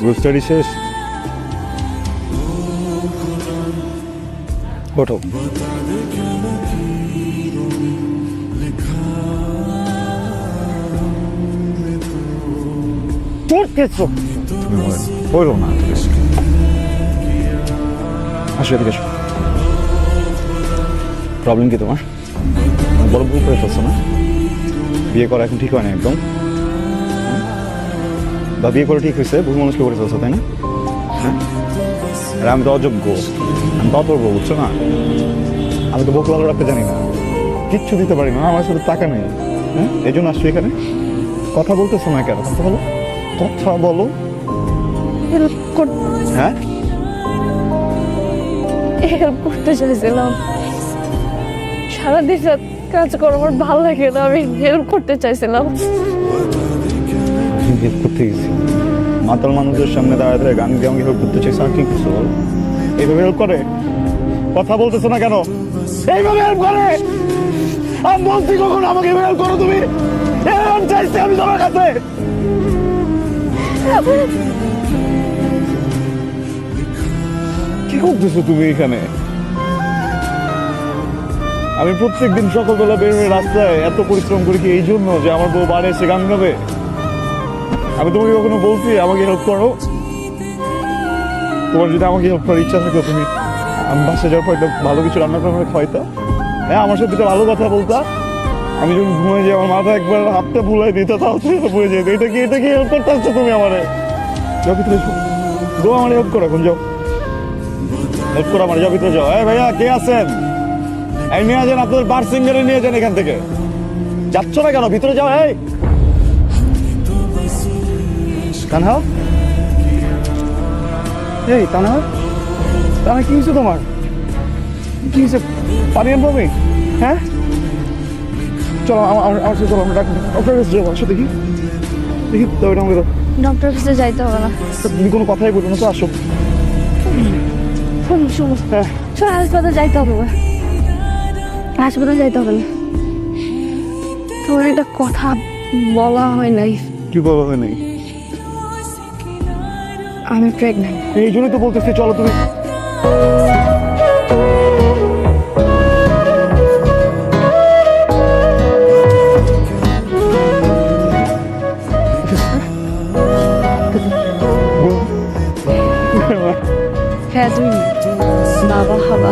Group study শেষ, ওঠো। পড়তেছো পড়ো না, আসো এদিকে এসো। প্রবলেম কি তোমার? বড় ভুল করে ফেলছো না? বিয়ে করা এখন ঠিক হয় না একদম, বা বিয়ে করে ঠিক হয়েছে, ভুল মানুষকে করে ফেলছো তাই না? হ্যাঁ, আর আমি তো অযোগ্য, আমি তো অতর্ব, বুঝছো না? আমি তো বুক ভালো রাখতে জানি না, কিচ্ছু দিতে পারি না, আমার সাথে টাকা নেই। হ্যাঁ, এই জন্য আসছো এখানে। কথা বলতেছো না কেন? কথা বলো, কথা বলো। হ্যাঁ, হেল্প করতে চাইছিলাম, সারাদিন রাত কাজ করো, আমার ভালো লাগে না, আমি হেল্প করতে চাইছিলাম। হেল্প করতে গেছি, মাতাল মানুষের সামনে দাঁড়ায় দাঁড়ায় গান দিয়ে আমাকে হেল্প করতে চাইছে, আর কি কিছু বল? এইভাবে হেল্প করে? কথা বলতেছো না কেন? এইভাবে হেল্প করে? আমি বলছি কখন আমাকে হেল্প করো তুমি? হেল্প চাইছি আমি তোমার কাছে। কি করতেছো তুমি এখানে? আমি প্রত্যেকদিন সকালবেলা বের হয়ে রাস্তায় এত পরিশ্রম করি কি এই জন্য যে আমার বউ বাড়ি এসে গান গাবে? আমি তোমাকে কখনো বলছি আমাকে হেল্প করো? তোমার যদি আমাকে হেল্প করার ইচ্ছা থাকতো তুমি আমি বাসে যাওয়ার পর একটা ভালো কিছু রান্না করে খাওয়াইতা। হ্যাঁ, আমার সাথে ভালো কথা বলতা। আমি যখন ঘুমিয়ে যাই আমার মাথা একবার হাতটা ভুলাই দিত, তাও তুমি বুঝে যেত। এটা কি হেল্প করতে আসছো তুমি আমারে? যাও ভিতরে গো, আমার হেল্প করো এখন, যাও হেল্প করো আমার, যাও ভিতরে যাও। এই ভাইয়া কে আছেন? এই নিয়ে যান, আপনাদের বার সিঙ্গারে নিয়ে যান এখান থেকে। যাচ্ছ না কেন? ভিতরে যাও। এই তানহা, এই তানহা, তানহা কি হয়েছে তোমার? কি হয়েছে? পানি আনবো আমি? হ্যাঁ, চলো আমার সাথে চলো, আমরা ডক্টরের কাছে যাবো। আসো দেখি দেখি তো, এটা আমাকে দাও। ডক্টরের কাছে যাইতে হবে না। তুমি কোনো কথাই বলো না তো, আসো। শোনো শোনো, হ্যাঁ, শোনো, হাসপাতালে যাইতে হবে না, হাসপাতালে যাইতে হবে না। তোমার একটা কথা বলা হয় নাই। কি বলা হয় নাই? আমি প্রেগনেন্ট। এই জন্যই তো বলতেছি চলো তুমি। হ্যাঁ, তুমি বাবা হবা।